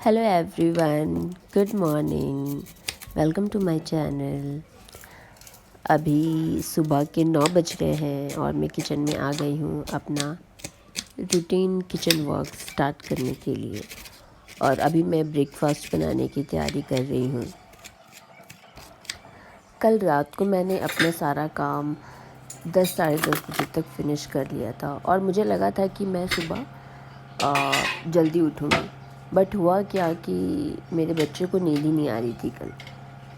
Hello everyone, good morning. Welcome to my channel. अभी सुबह के 9 बज गए हैं और मैं किचन में आ गई हूँ अपना रूटीन किचन वर्क स्टार्ट करने के लिए। और अभी मैं ब्रेकफास्ट बनाने की तैयारी कर रही हूँ। कल रात को मैंने अपना सारा काम 10 साढ़े 10 बजे तक फिनिश कर लिया था और मुझे लगा था कि मैं सुबह जल्दी उठूँगी। बट हुआ क्या कि मेरे बच्चे को नींद ही नहीं आ रही थी कल,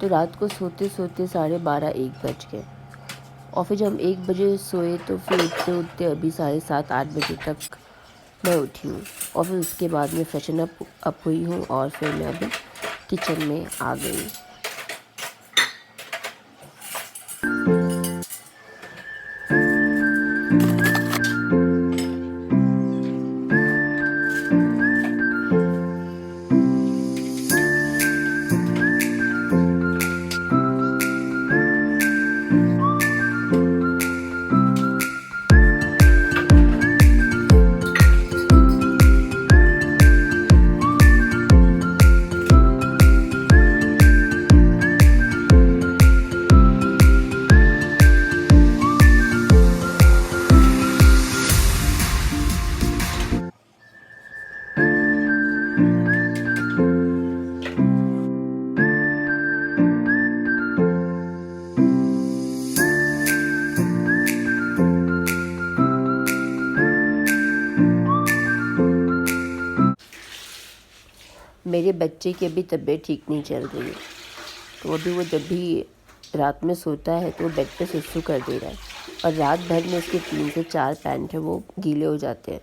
तो रात को सोते सोते 12:30-1 बज गए। और फिर जब हम 1 बजे सोए तो फिर उठते उठते अभी 7:30-8 बजे तक मैं उठी हूँ। और फिर उसके बाद मैं फ्रेशन अप हुई हूँ और फिर मैं अभी किचन में आ गई। मेरे बच्चे की अभी तबीयत ठीक नहीं चल रही है, तो अभी वो जब भी रात में सोता है तो वो बेड पे सुसु कर दे रहा है। और रात भर में इसके 3 से 4 पैंट हैं वो गीले हो जाते हैं,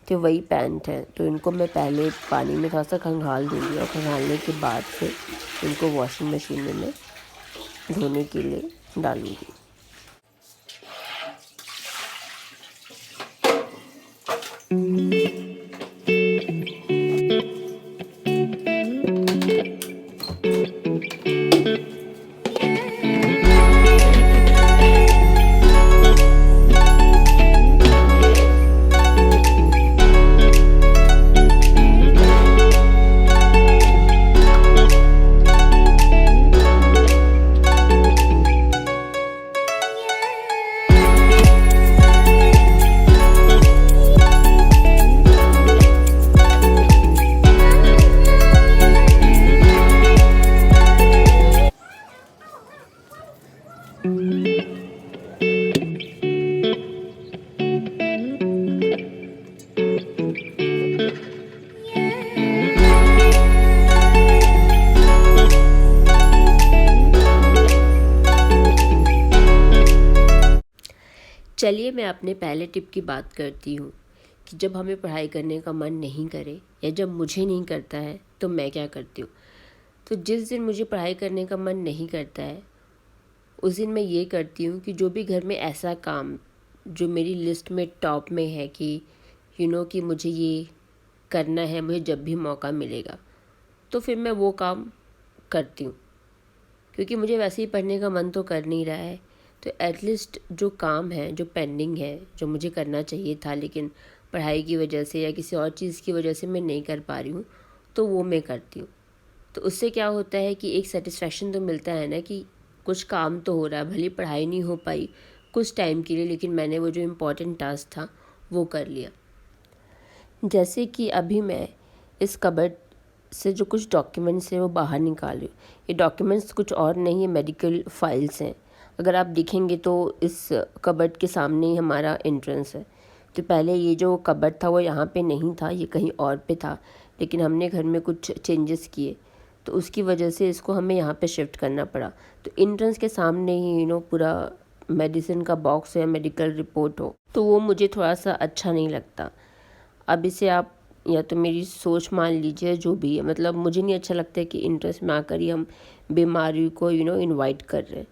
तो वही पैंट हैं। तो इनको मैं पहले पानी में थोड़ा सा खंगाल दूँगी और खंगालने के बाद फिर इनको वॉशिंग मशीन में मैं धोने के लिए डालूँगी। चलिए मैं अपने पहले टिप की बात करती हूँ कि जब हमें पढ़ाई करने का मन नहीं करे या जब मुझे नहीं करता है तो मैं क्या करती हूँ। तो जिस दिन मुझे पढ़ाई करने का मन नहीं करता है उस दिन मैं ये करती हूँ कि जो भी घर में ऐसा काम जो मेरी लिस्ट में टॉप में है कि कि मुझे ये करना है, मुझे जब भी मौका मिलेगा तो फिर मैं वो काम करती हूँ। क्योंकि मुझे वैसे ही पढ़ने का मन तो कर नहीं रहा है, तो एटलीस्ट जो काम है जो पेंडिंग है जो मुझे करना चाहिए था लेकिन पढ़ाई की वजह से या किसी और चीज़ की वजह से मैं नहीं कर पा रही हूँ तो वो मैं करती हूँ। तो उससे क्या होता है कि एक सेटिस्फेक्शन तो मिलता है ना कि कुछ काम तो हो रहा है, भले पढ़ाई नहीं हो पाई कुछ टाइम के लिए लेकिन मैंने वो जो इम्पोर्टेंट टास्क था वो कर लिया। जैसे कि अभी मैं इस कबर्ड से जो कुछ डॉक्यूमेंट्स हैं वो बाहर निकाल रही हूँ। ये डॉक्यूमेंट्स कुछ और नहीं है, मेडिकल फाइल्स हैं। अगर आप देखेंगे तो इस कबर्ड के सामने ही हमारा एंट्रेंस है। तो पहले ये जो कबर्ड था वो यहाँ पे नहीं था, ये कहीं और पे था, लेकिन हमने घर में कुछ चेंजेस किए तो उसकी वजह से इसको हमें यहाँ पे शिफ्ट करना पड़ा। तो एंट्रेंस के सामने ही पूरा मेडिसिन का बॉक्स है, मेडिकल रिपोर्ट हो, तो वो मुझे थोड़ा सा अच्छा नहीं लगता। अब इसे आप या तो मेरी सोच मान लीजिए, जो भी है, मतलब मुझे नहीं अच्छा लगता है कि इंटरेस्ट में आकर ही हम बीमारी को इनवाइट कर रहे हैं।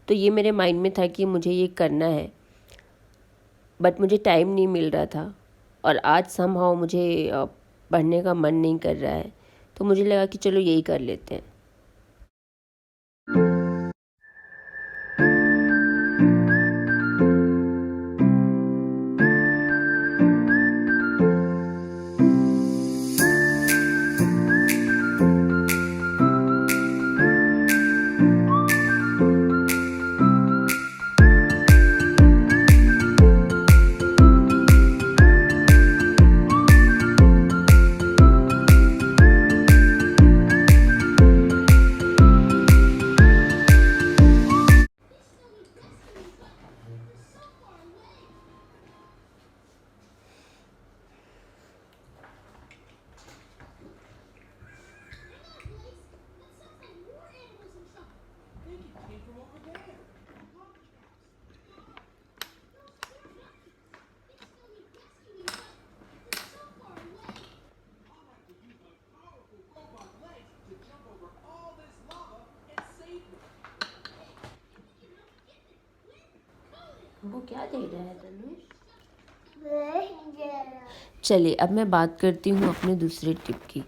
तो ये मेरे माइंड में था कि मुझे ये करना है, बट मुझे टाइम नहीं मिल रहा था और आज समहाउ मुझे पढ़ने का मन नहीं कर रहा है, तो मुझे लगा कि चलो यही कर लेते हैं। क्या दे रहा है तनुष? चलिए अब मैं बात करती हूँ अपने दूसरे टिप की।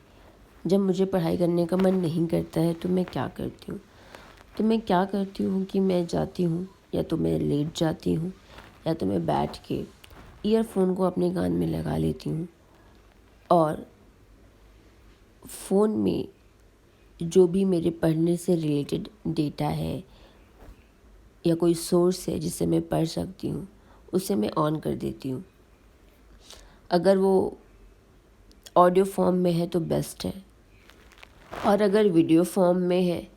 जब मुझे पढ़ाई करने का मन नहीं करता है तो मैं क्या करती हूँ? तो मैं क्या करती हूँ कि मैं जाती हूँ, या तो मैं लेट जाती हूँ, या तो मैं बैठ के ईयरफोन को अपने कान में लगा लेती हूँ और फ़ोन में जो भी मेरे पढ़ने से रिलेटेड डेटा है या कोई सोर्स है जिससे मैं पढ़ सकती हूँ, उसे मैं ऑन कर देती हूँ। अगर वो ऑडियो फॉर्म में है तो बेस्ट है, और अगर वीडियो फॉर्म में है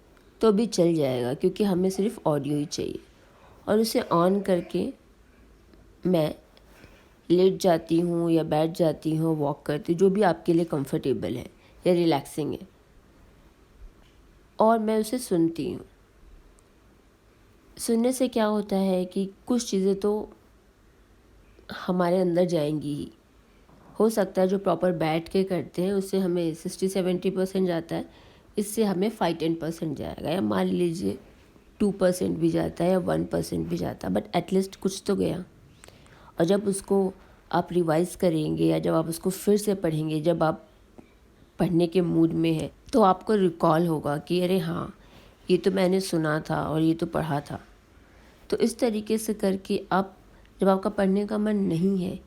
तो भी चल जाएगा, क्योंकि हमें सिर्फ ऑडियो ही चाहिए। और उसे ऑन करके मैं लेट जाती हूँ या बैठ जाती हूँ, वॉक करती हूँ, जो भी आपके लिए कंफर्टेबल है या रिलैक्सिंग है, और मैं उसे सुनती हूँ। सुनने से क्या होता है कि कुछ चीज़ें तो हमारे अंदर जाएंगी ही। हो सकता है जो प्रॉपर बैठ के करते हैं उससे हमें 60-70% जाता है, इससे हमें 5-10% जाएगा, या मान लीजिए 2% भी जाता है या 1% भी जाता है, बट एटलीस्ट कुछ तो गया। और जब उसको आप रिवाइज़ करेंगे या जब आप उसको फिर से पढ़ेंगे, जब आप पढ़ने के मूड में है, तो आपको रिकॉल होगा कि अरे हाँ, ये तो मैंने सुना था और ये तो पढ़ा था। तो इस तरीके से करके आप, जब आपका पढ़ने का मन नहीं है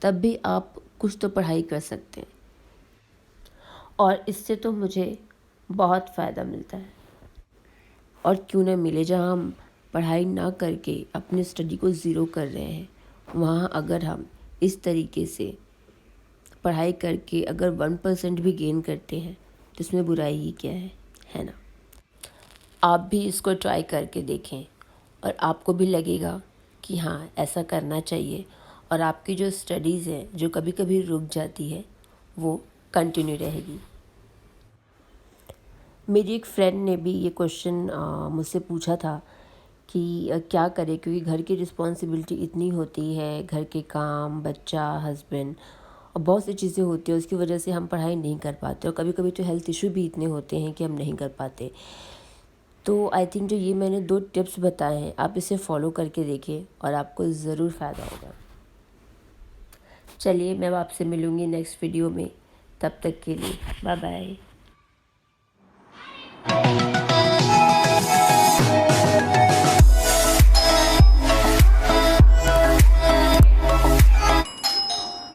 तब भी आप कुछ तो पढ़ाई कर सकते हैं, और इससे तो मुझे बहुत फ़ायदा मिलता है। और क्यों ना मिले, जहाँ हम पढ़ाई ना करके अपने स्टडी को ज़ीरो कर रहे हैं, वहाँ अगर हम इस तरीके से पढ़ाई करके अगर 1% भी गेन करते हैं तो इसमें बुराई ही क्या है ना? आप भी इसको ट्राई करके देखें और आपको भी लगेगा कि हाँ, ऐसा करना चाहिए, और आपकी जो स्टडीज़ है जो कभी कभी रुक जाती है वो कंटिन्यू रहेगी। मेरी एक फ्रेंड ने भी ये क्वेश्चन मुझसे पूछा था कि क्या करें, क्योंकि घर की रिस्पॉन्सिबिलिटी इतनी होती है, घर के काम, बच्चा, हस्बैंड और बहुत सी चीज़ें होती हैं, उसकी वजह से हम पढ़ाई नहीं कर पाते, और कभी कभी तो हेल्थ इशू भी इतने होते हैं कि हम नहीं कर पाते। तो आई थिंक जो ये मैंने 2 टिप्स बताए हैं, आप इसे फॉलो करके देखिए और आपको ज़रूर फ़ायदा होगा। चलिए मैं आपसे मिलूँगी नेक्स्ट वीडियो में, तब तक के लिए बाय बाय।